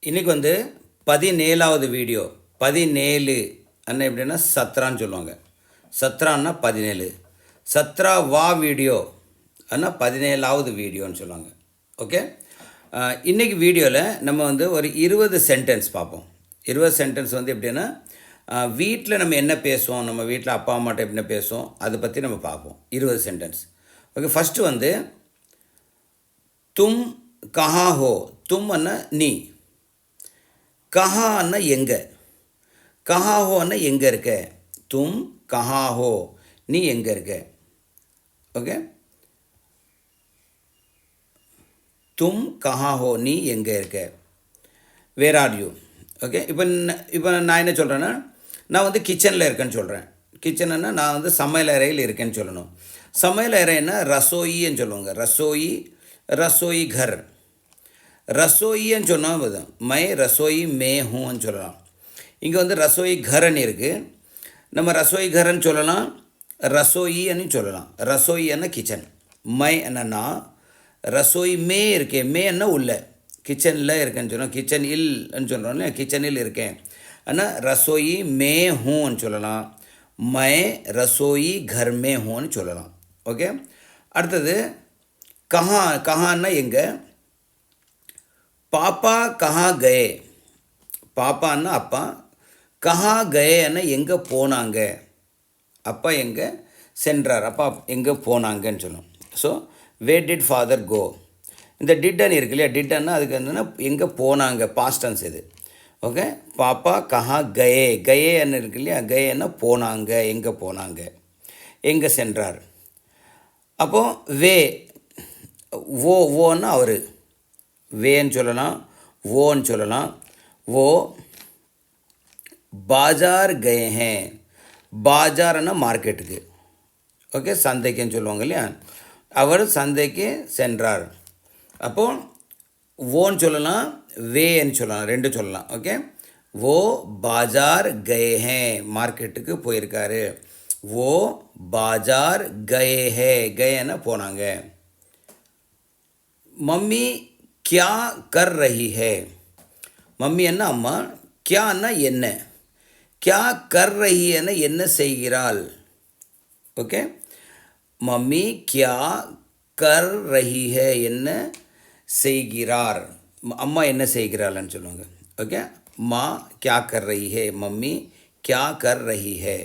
இன்றைக்கி வந்து 17வது வீடியோ. 17 அண்ணா எப்படின்னா சத்ரான்னு சொல்லுவாங்க. சத்ரான்னா 17. சத்ரா வா வீடியோ அண்ணா 17வது வீடியோன்னு சொல்லுவாங்க. ஓகே, இன்றைக்கி வீடியோவில் நம்ம வந்து ஒரு 20 சென்டென்ஸ் பார்ப்போம். 20 சென்டென்ஸ் வந்து எப்படின்னா வீட்டில் நம்ம என்ன பேசுவோம், நம்ம வீட்டில் அப்பா அம்மாட்ட என்ன பேசுவோம், அதை பற்றி நம்ம பார்ப்போம். 20 சென்டென்ஸ். ஓகே, ஃபஸ்ட்டு வந்து தும் கஹா ஹோ. தும் அண்ணா நீ, கஹா அண்ணா எங்கே, கஹா ஹோ அண்ணா எங்கே இருக்க. தும் கஹா ஹோ, நீ எங்கே இருக்க. ஓகே, தும் கஹா ஹோ, நீ எங்கே இருக்க. Where are you. ஓகே, இப்போ நான் என்ன சொல்கிறேன்னா, நான் வந்து கிச்சனில் இருக்கேன்னு சொல்கிறேன். கிச்சன்னா நான் வந்து சமையல் அறையில் இருக்கேன்னு சொல்லணும். சமையல் அறைன்னா ரசோயின்னு சொல்லுவாங்க. ரசோயி, ரசோயி கர். ரசோயின்னு சொன்னால் போதும், மை ரசோயி மே ஹூன்னு சொல்லலாம். இங்கே வந்து ரசோயி கரன்னு இருக்குது. நம்ம ரசோயி கரன்னு சொல்லலாம், ரசோயின்னு சொல்லலாம். ரசோயி என்ன கிச்சன், மை என்னன்னா ரசோயி மே இருக்கேன். மே என்ன உள்ள, கிச்சனில் இருக்கேன்னு சொல்லலாம். கிச்சன் இல்ன்னு சொல்கிறோம்ல, கிச்சனில் இருக்கேன். ஆனால் ரசோயி மே ஹூன்னு சொல்லலாம். மை ரசோயி கர் மே ஹூன்னு சொல்லலாம். ஓகே, அடுத்தது கஹா. கஹான்னா எங்கே. பாப்பா கஹா கயே. பாப்பான்னா அப்பா, கஹா கயேன்னா எங்கே போனாங்க. அப்பா எங்கே சென்றார், அப்பா எங்கே போனாங்கன்னு சொல்லணும். ஸோ வே டிட் ஃபாதர் கோ. இந்த டிட்டன் இருக்கு இல்லையா, டிட்டன்னா அதுக்கு என்னென்னா எங்கே போனாங்க, பாஸ்டன்ஸ் இது. ஓகே, பாப்பா கஹா கயே. கயேன்னு இருக்கு இல்லையா, கயேன்னா போனாங்க, எங்கே போனாங்க, எங்கே சென்றார். அப்போது வே, ஓன்னா அவர், வேன்னு சொல்லலாம், ஓன்னு சொல்லலாம். वो बाजार गए हैं. பாஜார்னா மார்க்கெட்டுக்கு. ஓகே, சந்தைக்குன்னு சொல்லுவாங்க இல்லையா, அவர் சந்தைக்கு சென்றார். அப்போது ஓன்னு சொல்லலாம், வேன்னு சொல்லலாம், ரெண்டு சொல்லலாம். ஓகே, वो बाजार गए हैं, மார்க்கெட்டுக்கு போயிருக்காரு. वो बाजार गए हैं, गएன்னா போனாங்க. मम्मी क्या कर रही है. மம்மி என்ன அம்மா, கியா அண்ணா என்ன, கியா கர் ரஹி என்ன என்ன செய்கிறாள். ஓகே, மம்மி கியா கர் ரஹி ஹே என்ன செய்கிறார். அம்மா என்ன செய்கிறாள்னு சொல்லுவாங்க. ஓகே, மா கியா கர் ரஹி ஹே, மம்மி கியா கர் ரஹி ஹே.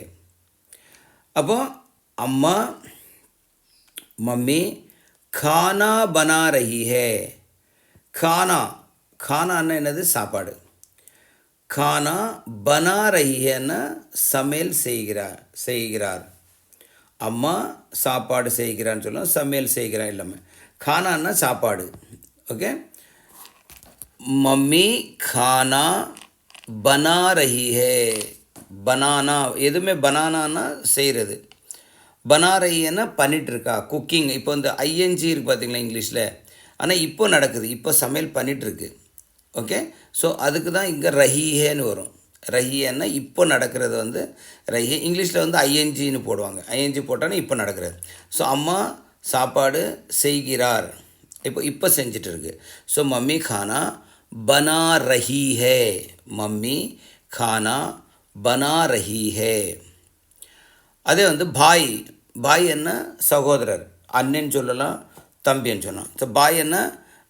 அப்போ அம்மா, மம்மி खाना बना रही है. खाना, खाना என்னது சாப்பாடு. खाना बना रही है சமையல் செய்கிறார். அம்மா சாப்பாடு செய்கிறான்னு சொல்லலாம், சமையல் செய்கிறான் இல்லாமல். खाना சாப்பாடு. ஓகே, மம்மி खाना बना रही है. பனானா, எதுவுமே பனானான்னா செய்கிறது, பனா ரஹின்னா பண்ணிகிட்ருக்கா, குக்கிங். இப்போ இந்த ஐஎன்ஜி இருக்குது பார்த்தீங்களா இங்கிலீஷில், ஆனால் இப்போ நடக்குது, இப்போ சமையல் பண்ணிகிட்ருக்கு. ஓகே, ஸோ அதுக்கு தான் இங்கே ரஹிஹேன்னு வரும். ரஹியன்னா இப்போ நடக்கிறது வந்து ரஹி. இங்கிலீஷில் வந்து ஐஎன்ஜின்னு போடுவாங்க, ஐஎன்ஜி போட்டாலும் இப்போ நடக்கிறது. ஸோ அம்மா சாப்பாடு செய்கிறார், இப்போ செஞ்சிட்ருக்கு. ஸோ மம்மி खाना बना रही है. மம்மி खाना बना रही है. அதே வந்து பாய். பாய் என்ன சகோதரர், அண்ணன்னு சொல்லலாம், தம்பின்னு சொல்லலாம். ஸோ பாய் என்ன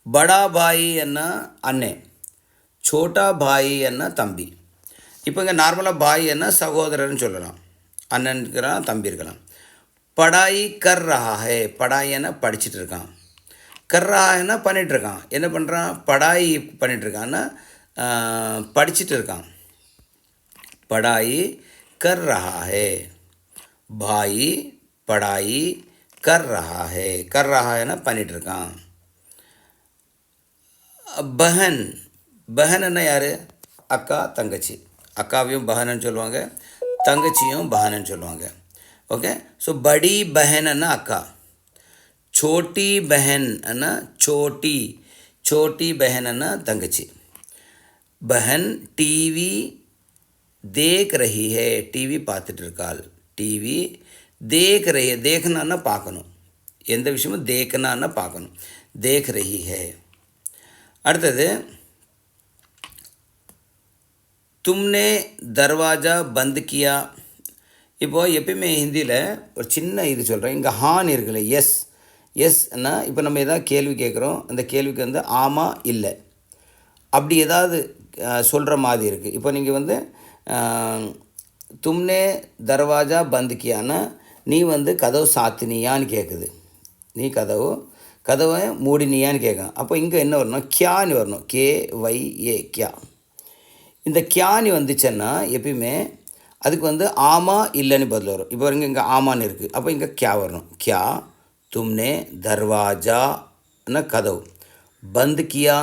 படா பாய் என்ன அண்ணே, சோட்டா பாய் என்ன தம்பி. இப்போ இங்கே நார்மலாக பாய் என்ன சகோதரர்னு சொல்லலாம், அண்ணன் இருக்கலாம், தம்பி இருக்கலாம். படாய் கர் ரஹா ஹே. படாய் என்ன படிச்சுட்டு இருக்கான். கர் ரஹா என்ன பண்ணிகிட்ருக்கான், என்ன பண்ணுறான், படாய் பண்ணிகிட்ருக்கான்னா படிச்சுட்டு இருக்கான். படாய் கர் ரஹா ஹே. भाई पढ़ाई कर रहा है. कर रहा है ना பண்ணிகிட்ருக்கான். பஹன். பஹன் என்ன யார், அக்கா தங்கச்சி. அக்காவையும் பஹன்னு சொல்லுவாங்க, தங்கச்சியும் பஹன்னு சொல்லுவாங்க. ஓகே, ஸோ படி பஹன்னா அக்கா, சோட்டி பஹன் அண்ணா சோட்டி, சோட்டி பஹன்னா தங்கச்சி. பஹன் டிவி தேக் ரஹி ஹே. டிவி பார்த்துட்டு இருக்காள். டிவி தேக் ரஹி. தேக்னா பார்க்கணும், எந்த விஷயமும் தேக்னா பார்க்கணும். தேக் ரஹி ஹே. அடுத்தது तुमने दरवाज़ा बंद किया. இப்போது எப்பயுமே ஹிந்தியில் ஒரு சின்ன இது சொல்கிறேன். இங்கே ஹான் இருக்குல்ல, எஸ் எஸ்னா இப்போ நம்ம எதாவது கேள்வி கேட்குறோம், அந்த கேள்விக்கு வந்து ஆமாம் இல்லை அப்படி ஏதாவது சொல்கிற மாதிரி இருக்குது. இப்போ நீங்கள் வந்து தும்னே தர்வாஜா பந்த் கியானா நீ வந்து கதவு சாத்தினியான்னு கேட்குது. நீ கதவை மூடினியான்னு கேட்கும். அப்போ இங்கே என்ன வரணும், கியான்னு வரணும். KYA கியா. இந்த கியானி வந்துச்சுன்னா எப்பயுமே அதுக்கு வந்து ஆமாம் இல்லைன்னு பதில் வரும். இப்போ இங்கே ஆமான்னு இருக்குது, அப்போ இங்கே கியா வரணும். கியா தும்னே தர்வாஜான்னா கதவு, பந்த் கியா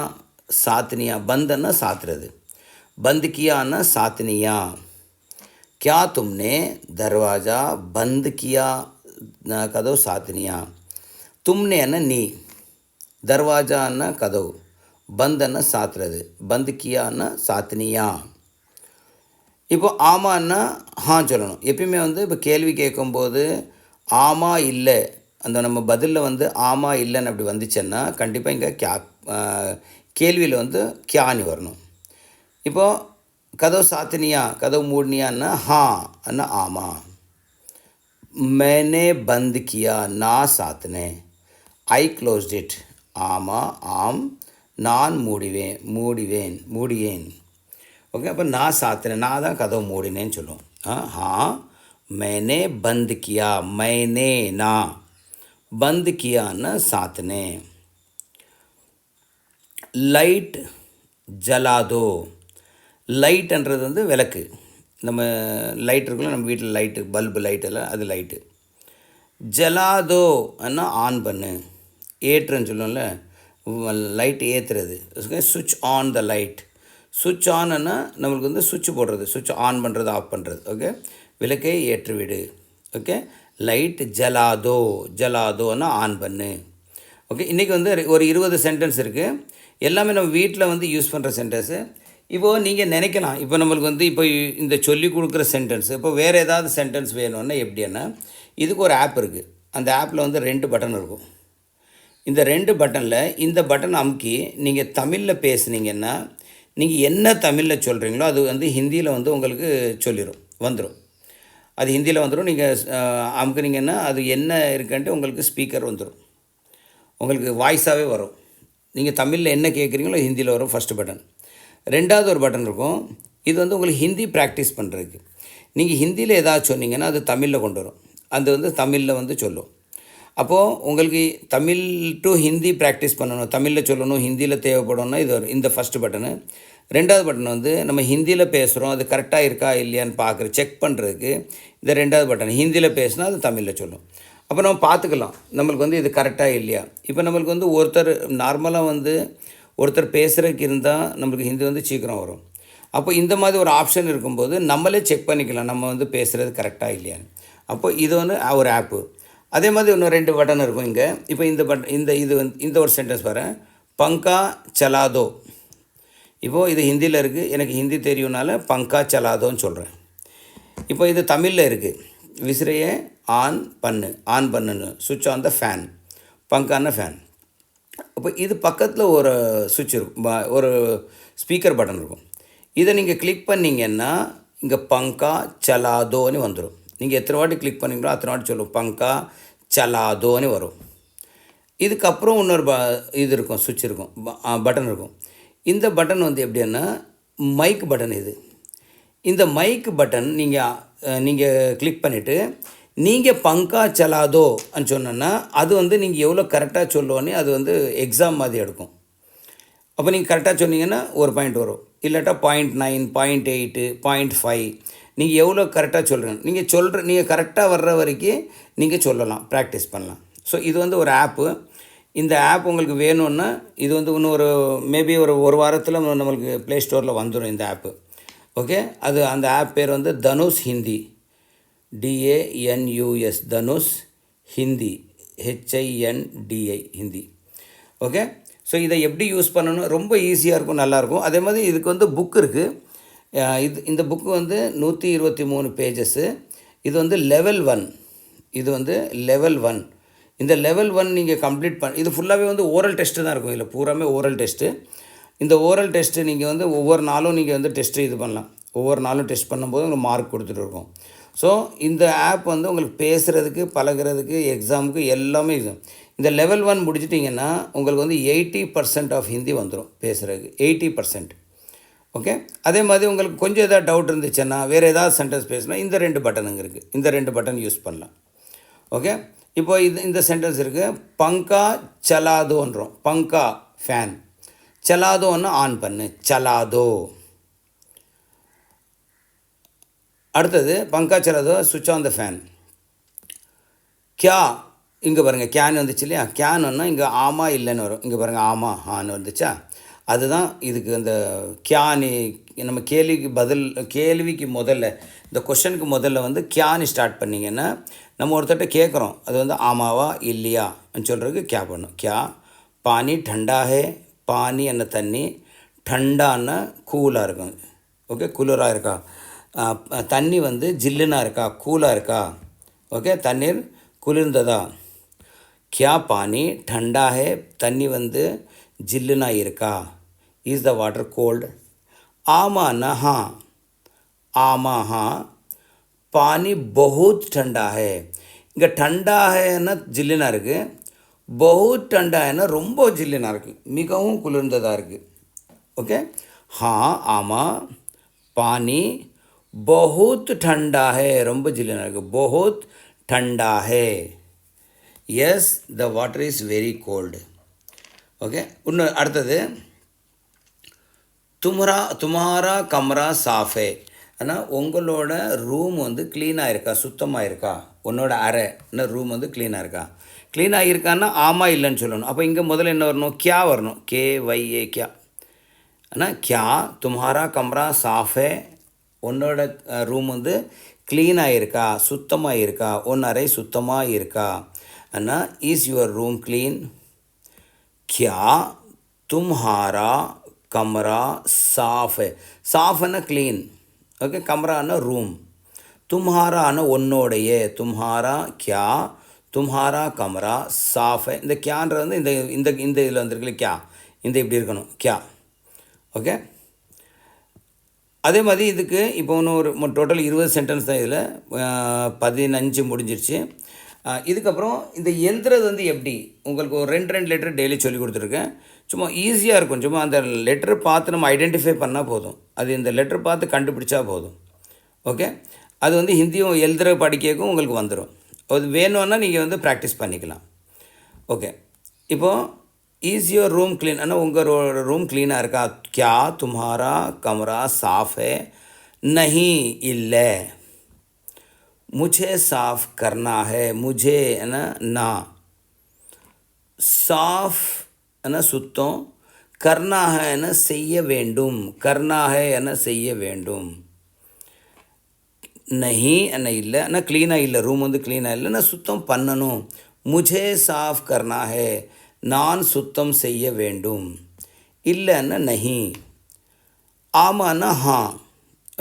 சாத்தினியா, பந்தன்னா சாத்துறது, பந்த் கியான்னா சாத்தினியா. क्या तुमने दरवाज़ा बंद किया कदव सातनिया. तुमने अन्ना नी, दरवाज़ा अन्ना कदव, बंद अन्ना सातरது, बंद किया अन्ना सातनिया. இப்போ ஆமான்னா ஹான் சொல்லணும். எப்பயுமே வந்து இப்போ கேள்வி கேட்கும்போது ஆமாம் இல்லை அந்த நம்ம பதிலில் வந்து ஆமாம் இல்லைன்னு அப்படி வந்துச்சுன்னா கண்டிப்பாக இங்கே கேள்வியில் வந்து கியானி வரணும். இப்போது कदव सातनिया, कदव मूडनिया ना हाँ ना आमा. मैंने बंद किया ना सातने, आई क्लोज्ड इट. आमा आम नान मूडिवेन. ओके, अब ना सातने ना दा कदव मूडिने चलो. हाँ मैंने बंद किया, मैंने ना बंद किया ना सातने. लाइट जला दो. லைட்டுன்றது வந்து விளக்கு, நம்ம லைட் இருக்குல்ல, நம்ம வீட்டில் லைட்டு பல்பு லைட்டெல்லாம் அது லைட்டு. ஜலாதோ அண்ணா ஆன் பண்ணு, ஏற்றுன்னு சொல்லுவோம்ல, லைட் ஏற்றுறது, சுவிட்ச் ஆன் த லைட். சுவிட்ச் ஆன்னா நம்மளுக்கு வந்து சுவிட்ச் போடுறது, சுவிட்ச் ஆன் பண்ணுறது ஆஃப் பண்ணுறது. ஓகே, விளக்கை ஏற்றுவிடு. ஓகே, லைட் ஜலாதோன்னா ஆன் பண்ணு. ஓகே, இன்றைக்கி வந்து ஒரு 20 சென்டென்ஸ் இருக்குது, எல்லாமே நம்ம வீட்டில் வந்து யூஸ் பண்ணுற சென்டென்ஸு. இப்போது நீங்கள் நினைக்கலாம், இப்போ நம்மளுக்கு வந்து இப்போ இந்த சொல்லி கொடுக்குற சென்டென்ஸ், இப்போ வேறு ஏதாவது சென்டென்ஸ் வேணும்னா எப்படின்னா இதுக்கு ஒரு ஆப் இருக்குது. அந்த ஆப்பில் வந்து 2 பட்டன் இருக்கும். இந்த 2 பட்டனில் இந்த பட்டன் அமுக்கி நீங்கள் தமிழில் பேசுனீங்கன்னா நீங்கள் என்ன தமிழில் சொல்கிறீங்களோ அது வந்து ஹிந்தியில் வந்து உங்களுக்கு வந்துடும். அது ஹிந்தியில் வந்துடும். நீங்கள் அமுக்குனீங்கன்னா அது என்ன இருக்குன்ட்டு உங்களுக்கு ஸ்பீக்கர் வந்துடும், உங்களுக்கு வாய்ஸாகவே வரும். நீங்கள் தமிழில் என்ன கேட்குறீங்களோ ஹிந்தியில் வரும் ஃபஸ்ட்டு பட்டன். ரெண்டாவது ஒரு பட்டன் இருக்கும், இது வந்து உங்களுக்கு ஹிந்தி ப்ராக்டிஸ் பண்ணுறதுக்கு. நீங்கள் ஹிந்தியில் ஏதாவது சொன்னீங்கன்னா அது தமிழில் கொண்டு வரும், அது வந்து தமிழில் வந்து சொல்லும். அப்போது உங்களுக்கு தமிழ் டு ஹிந்தி ப்ராக்டிஸ் பண்ணணும், தமிழில் சொல்லணும், ஹிந்தியில் தேவைப்படணும்னா இது வரும், இந்த ஃபஸ்ட்டு பட்டனு. ரெண்டாவது பட்டன் வந்து நம்ம ஹிந்தியில் பேசுகிறோம் அது கரெக்டாக இருக்கா இல்லையான்னு செக் பண்ணுறதுக்கு இந்த ரெண்டாவது பட்டன். ஹிந்தியில் பேசுனா அது தமிழில் சொல்லும். அப்போ நம்ம பார்த்துக்கலாம் நம்மளுக்கு வந்து இது கரெக்டாக இல்லையா. இப்போ நம்மளுக்கு வந்து ஒருத்தர் நார்மலாக வந்து ஒருத்தர் பேசுகிறதுக்கு இருந்தால் நம்மளுக்கு ஹிந்தி வந்து சீக்கிரம் வரும். அப்போ இந்த மாதிரி ஒரு ஆப்ஷன் இருக்கும்போது நம்மளே செக் பண்ணிக்கலாம் நம்ம வந்து பேசுகிறது கரெக்டாக இல்லையான்னு. அப்போ இது வந்து ஒரு ஆப்பு. அதே மாதிரி இன்னும் 2 பட்டன் இருக்கும் இங்கே. இப்போ இந்த ஒரு சென்டென்ஸ் வரேன், பங்கா சலாதோ. இப்போது இது ஹிந்தியில் இருக்குது, எனக்கு ஹிந்தி தெரியும்னால பங்கா சலாதோன்னு சொல்கிறேன். இப்போ இது தமிழில் இருக்குது, விசிறையை ஆன் பண்ணுன்னு, சுவிட்ச் ஆன் த ஃபேன், பங்கான ஃபேன். அப்போ இது பக்கத்தில் ஒரு சுவிட்ச் இருக்கும், ஒரு ஸ்பீக்கர் பட்டன் இருக்கும். இதை நீங்கள் கிளிக் பண்ணிங்கன்னா இங்கே பங்கா சலாதோன்னு வந்துடும். நீங்கள் எத்தனை வாட்டி கிளிக் பண்ணிங்களோ அத்தனை வாட்டி சொல்லும் பங்கா சலாதோன்னு வரும். இதுக்கப்புறம் இன்னொரு இது இருக்கும், சுவிட்ச் இருக்கும், பட்டன் இருக்கும். இந்த பட்டன் வந்து எப்படின்னா மைக் பட்டன். இந்த மைக் பட்டன் நீங்கள் கிளிக் பண்ணிவிட்டு நீங்கள் பங்கா சலாதோன்னு சொன்னோன்னா அது வந்து நீங்கள் எவ்வளோ கரெக்டாக சொல்லுவோன்னே அது வந்து எக்ஸாம் மாதிரி எடுக்கும். அப்போ நீங்கள் கரெக்டாக சொன்னீங்கன்னா ஒரு பாயிண்ட் வரும், இல்லாட்டா 0.9, 0.8, 0.5 நீங்கள் எவ்வளோ கரெக்டாக சொல்கிறீங்க நீங்கள் கரெக்டாக வர்ற வரைக்கும் நீங்கள் சொல்லலாம், ப்ராக்டிஸ் பண்ணலாம். ஸோ இது வந்து ஒரு ஆப்பு. இந்த ஆப் உங்களுக்கு வேணும்னா இது வந்து இன்னும் மேபி ஒரு வாரத்தில் நம்மளுக்கு ப்ளே ஸ்டோரில் வந்துடும் இந்த ஆப்பு. ஓகே, அந்த ஆப் பேர் வந்து Dhanush Hindi, DANUS, Dhanush Hindi, HINDI Hindi. Okay, so இதை எப்படி யூஸ் பண்ணணும், ரொம்ப ஈஸியாக இருக்கும், நல்லாயிருக்கும். அதே மாதிரி இதுக்கு வந்து புக் இருக்குது. இந்த புக்கு வந்து 123 பேஜஸ்ஸு. இது வந்து லெவல் 1. இது வந்து லெவல் 1. இந்த லெவல் 1 நீங்கள் கம்ப்ளீட் இது ஃபுல்லாகவே வந்து ஓரல் டெஸ்ட்டு தான் இருக்கும். இதில் பூராமே ஓரல் டெஸ்ட்டு. இந்த ஓரல் டெஸ்ட்டு நீங்கள் வந்து ஒவ்வொரு நாளும் நீங்கள் வந்து டெஸ்ட்டு இது பண்ணலாம். ஒவ்வொரு நாளும் டெஸ்ட் பண்ணும்போது உங்களுக்கு மார்க் கொடுத்துட்டு இருக்கோம். ஸோ இந்த ஆப் வந்து உங்களுக்கு பேசுகிறதுக்கு, பழகுறதுக்கு, எக்ஸாமுக்கு எல்லாமே இந்த லெவல் 1 முடிச்சிட்டிங்கன்னா உங்களுக்கு வந்து 80% ஆஃப் ஹிந்தி வந்துடும் பேசுகிறதுக்கு, 80%. ஓகே. அதே மாதிரி உங்களுக்கு கொஞ்சம் எதாவது டவுட் இருந்துச்சுன்னா, வேறு ஏதாவது சென்டென்ஸ் பேசுனா இந்த 2 பட்டனுங்க இருக்குது, இந்த 2 பட்டன் யூஸ் பண்ணலாம். ஓகே. இப்போ இந்த சென்டென்ஸ் இருக்குது, பங்கா சலாதோன்றோம். பங்கா ஃபேன், சலாதோன்னு ஆன் பண்ணு, சலாதோ. அடுத்தது பங்கா சலாதோ, சுவிட்ச் ஆன் த ஃபேன். கியா, இங்கே பாருங்கள் கேன் வந்துச்சு இல்லையா, கேனுன்னா இங்கே ஆமா இல்லைன்னு வரும். இங்கே பாருங்கள் ஆமா ஆன்னு வந்துச்சா, அதுதான் இதுக்கு அந்த கியானி. நம்ம கேள்விக்கு முதல்ல இந்த கொஷனுக்கு முதல்ல வந்து கியானி ஸ்டார்ட் பண்ணிங்கன்னா நம்ம ஒருத்தட்ட கேட்குறோம், அது வந்து ஆமாவா இல்லையான்னு சொல்கிறதுக்கு கியா பண்ணும். கியா பானி டண்டா ஹே, பானி என்ன தண்ணி, டண்டான்னா கூலாக இருக்கும். ஓகே, குளிராக இருக்கா. தண்ணி வந்து ஜில்லுனா இருக்கா, கூலாக இருக்கா. ஓகே, தண்ணீர் குளிர்ந்ததா. கியா பானி டண்டா ஹே, தண்ணி வந்து ஜில்லுனா இருக்கா. Is the water cold. ஆமான்னா हाँ, ஆமா हाँ, பானி बहुत ठंडा है. இங்கே ठंडा हैன்னா ஜில்லுனா இருக்குது, बहुत ठंडा हैன்னா ரொம்ப ஜில்லுனா இருக்குது, மிகவும் குளிர்ந்ததாக இருக்குது. ஓகே, हाँ ஆமாம், பானி बहुत ठंडा है, ரொம்ப ஜில்லுனா இருக்குது, बहुत ठंडा है. Yes, the water is very cold. Okay, இன்னும் அடுத்தது துமாரா கமரா சாஃபே. ஆனால் உங்களோட ரூம் வந்து க்ளீனாக இருக்கா, சுத்தமாக இருக்கா. உன்னோட அறைன்னா ரூம் வந்து க்ளீனாக இருக்கா. க்ளீனாக இருக்கான்னா ஆமாம் இல்லைன்னு சொல்லணும். அப்போ இங்கே முதல்ல என்ன வரணும், கியா வரணும், KYA கியா. ஆனால் கியா துமாரா கமரா சாஃபே, உன்னோட ரூம் வந்து க்ளீனாக இருக்கா, சுத்தமாக இருக்கா, உன் அறை சுத்தமாக இருக்கா. ஆனால் இஸ் யுவர் ரூம் க்ளீன். கியா தும்ஹாரா கமரா சாஃப். சாஃப்னா க்ளீன். ஓகே, கமரானா ரூம், தும்ஹாரான உன்னோடைய, தும்ஹாரா கியா தும்ஹாரா கமரா சாஃப். இந்த கியான்றது வந்து இந்த இந்த இந்த இதில் வந்துருக்குல்ல கியா, இந்த இப்படி இருக்கணும் கியா. ஓகே, அதே மாதிரி இதுக்கு இப்போ இன்னும் ஒரு டோட்டல் 20 சென்டென்ஸ் தான். இதில் 15 முடிஞ்சிருச்சு. இதுக்கப்புறம் இந்த எழுதுறது வந்து எப்படி, உங்களுக்கு ஒரு 2 லெட்டர் டெய்லி சொல்லி கொடுத்துருக்கேன். சும்மா ஈஸியாக இருக்கும். சும்மா அந்த லெட்டர் பார்த்து நம்ம ஐடென்டிஃபை பண்ணால் போதும், அது இந்த லெட்டர் பார்த்து கண்டுபிடிச்சா போதும். ஓகே, அது வந்து ஹிந்தியும் எழுதுகிற படிக்கவும் உங்களுக்கு வந்துடும். அது வேணும்னா நீங்கள் வந்து ப்ராக்டிஸ் பண்ணிக்கலாம். ஓகே, இப்போது இஸ் யுவர் ரூம் க்ளீன். ஆனால் உங்கள் ரூம் க்ளீனாக இருக்கா. கியா தும்ஹாரா கமரா சாஃப் है. नहीं இல்லை. मुझे साफ़ करना है. मुझे है ना साफ़ है ना சுத்தம், करना है ना செய்ய வேண்டும், करना है ना செய்ய வேண்டும். नहीं என்ன இல்லை, ஆனால் க்ளீனாக இல்லை, ரூம் வந்து க்ளீனாக இல்லை, நான் சுத்தம் பண்ணணும். मुझे साफ़ करना है, நான் சுத்தம் செய்ய வேண்டும். இல்லைன்னா नहीं. ஆமான்னா हाँ.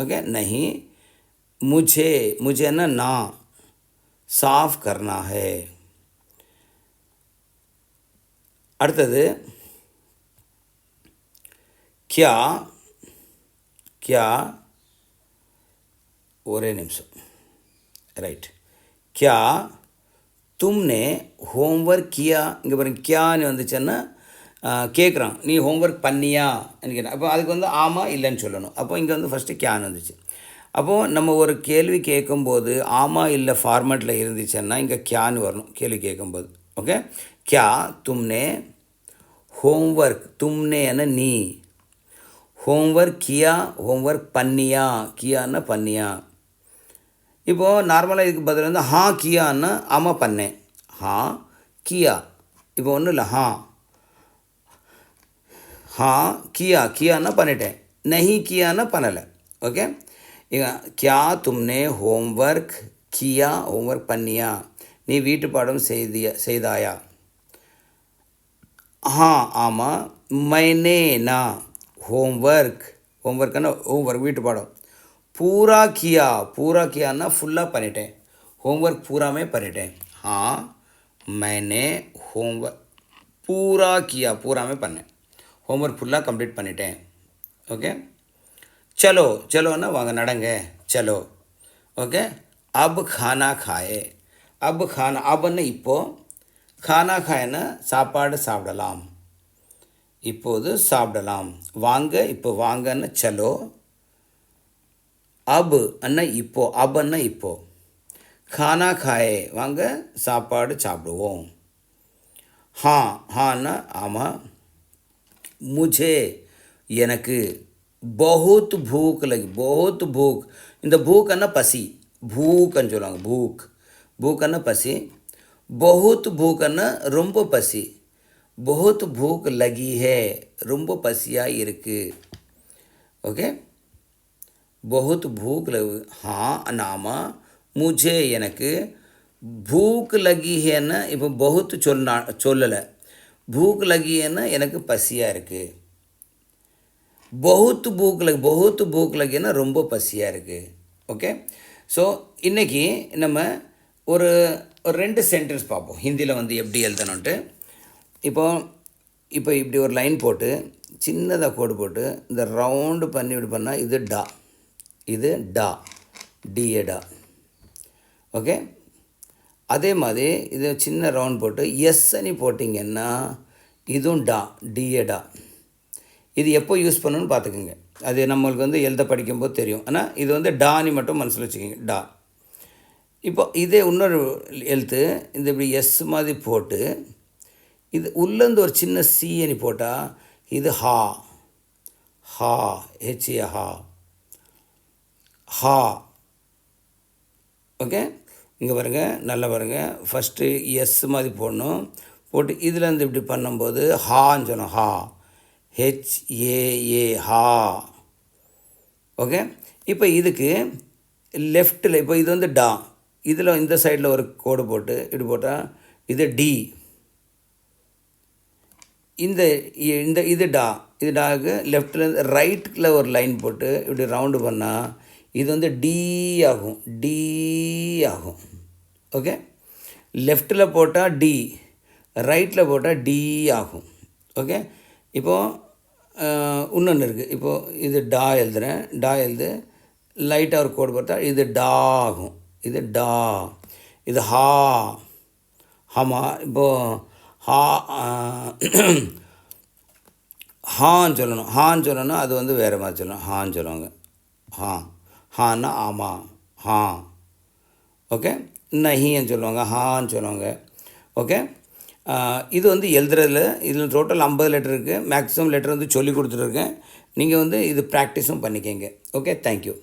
ஓகே, नहीं मुझे ना साफ़ करना है. அடுத்தது क्या ஒரே நிமிஷம், ரைட். क्या तुमने होमवर्क किया. இங்கே பாருங்க, கியான்னு வந்துச்சுன்னா கேட்குறான், நீ ஹோம்ஒர்க் பண்ணியா கேட்டேன். அப்போ அதுக்கு வந்து ஆமாம் இல்லைன்னு சொல்லணும். அப்போ இங்கே வந்து ஃபஸ்ட்டு கியான்னு வந்துச்சு. அப்போது நம்ம ஒரு கேள்வி கேட்கும்போது ஆமாம் இல்லை ஃபார்மேட்டில் இருந்துச்சுன்னா இங்கே கியான்னு வரணும் கேள்வி கேட்கும்போது. ஓகே, கியா தும்னே ஹோம்ஒர்க், தும்னேன்னா நீ, ஹோம்ஒர்க் கியா, ஹோம்ஒர்க் பண்ணியா, கியான்னா பண்ணியா. இப்போது நார்மலாக இதுக்கு பதில் வந்து ஹா கியான்னா ஆமாம் பண்ணேன், ஹா கியா. இப்போ ஒன்றும் இல்லை, हाँ कियाன்னா பண்ணிட்டேன், नहीं कियाன்னா பண்ணலை. ஓகே, क्या तुमने होमवर्क किया, होमवर्क பண்ணியா, நீ வீட்டு பாடம் செய்தாயா. हाँ ஆமாம், मैंने ना होमवर्कன்னா ஹோம்ஒர்க் வீட்டு பாடம், पूरा कियाன்னா ஃபுல்லாக பண்ணிட்டேன், होमवर्क पूराமே பண்ணிட்டேன். हाँ मैंने होमवर्क पूरा किया, पूराமே பண்ணேன், ஹோம்ஒர்க் ஃபுல்லாக கம்ப்ளீட் பண்ணிட்டேன். ஓகே, चलो चलोன்னா வாங்க நடங்க चलो ஓகே अब खाना खाए अब खाना அப்னா இப்போ खाना खाएன்னா சாப்பாடு சாப்பிடலாம் இப்போது சாப்பிடலாம் வாங்க இப்போ வாங்கன்னு चलो अब அண்ணா இப்போ அப்னா இப்போ खाना खाए வாங்க சாப்பாடு சாப்பிடுவோம் हाँ हाँ ஆமாம் मुझे எனக்கு बहुत भूख लगी बहुत भूख இந்த भूखன்னா பசி भूखன்னு சொல்லுவாங்க भूख भूखன்னா பசி बहुत भूखன்னா ரொம்ப பசி बहुत भूख लगी है ரொம்ப பசியாக இருக்குது ஓகே बहुत भूख लगी हाँ नामा मुझे எனக்கு भूख लगी हैன்னா இப்போ बहुत சொல்லலை भूख लगी हैன்னா எனக்கு பசியாக இருக்குது बहुत भूख लगिன்னா ரொம்ப பசியாக இருக்குது ஓகே ஸோ இன்றைக்கி நம்ம ஒரு ஒரு 2 சென்டென்ஸ் பார்ப்போம் ஹிந்தியில் வந்து எப்படி எழுதணுன்ட்டு இப்போ இப்படி ஒரு லைன் போட்டு சின்னதாக கோடு போட்டு இந்த ரவுண்டு பண்ணி இப்படி பண்ணால் இது டா இது டா டிஏடா ஓகே அதே மாதிரி இது சின்ன ரவுண்ட் போட்டு எஸ்ன்னு போட்டிங்கன்னா இதுவும் டா டிஏடா இது எப்போ யூஸ் பண்ணணும்னு பார்த்துக்குங்க அது நம்மளுக்கு வந்து எழுத படிக்கும்போது தெரியும் ஆனால் இது வந்து டானி மட்டும் மனசில் வச்சுக்கோங்க டா இப்போ இதே இன்னொரு எழுத்து இந்த இப்படி எஸ் மாதிரி போட்டு இது உள்ளேருந்து ஒரு சின்ன சின்னு போட்டால் இது ஹா ஹா ஹெச்ஏ ஹா ஹா ஓகே இங்கே பாருங்கள் நல்லா பாருங்கள் ஃபஸ்ட்டு எஸ் மாதிரி போடணும் போட்டு இதுலேருந்து இப்படி பண்ணும்போது ஹான்னு சொன்னோம் ஹா ஹெச்ஏஏ ஹா ஓகே இப்போ இதுக்கு லெஃப்ட்டில் இப்போ இது வந்து டா இதில் இந்த சைடில் ஒரு கோடு போட்டு இப்படி போட்டால் இது டி இந்த இந்த இது டா இது டாக்கு லெஃப்டில் ரைட்டில் ஒரு லைன் போட்டு இப்படி ரவுண்டு பண்ணால் இது வந்து டி ஆகும் டி ஆகும் ஓகே லெஃப்ட்டில் போட்டால் டி ரைட்டில் போட்டால் டி ஆகும் ஓகே இப்போது இன்னொன்று இருக்குது இப்போது இது டா எழுதுகிறேன் டா எழுது லைட்டாக ஒரு கோடு போட்டால் இது டா ஆகும் இது டா இது ஹா ஹமா இப்போது ஹா ஹான்னு சொல்லணும் அது வந்து வேறு மாதிரி சொல்லணும் ஹான்னு சொல்லுவாங்க ஹா ஹான்னா ஆமாம் ஹா ஓகே நஹின்னு சொல்லுவாங்க ஹான்னு சொல்லுவாங்க ஓகே இது வந்து எழுதுறதுல இதில் டோட்டல் 50 லெட்டர் இருக்குது மேக்ஸிமம் லெட்டர் வந்து சொல்லி கொடுத்துட்ருக்கேன் நீங்கள் வந்து இது ப்ராக்டிஸும் பண்ணிக்கங்க ஓகே தேங்க்யூ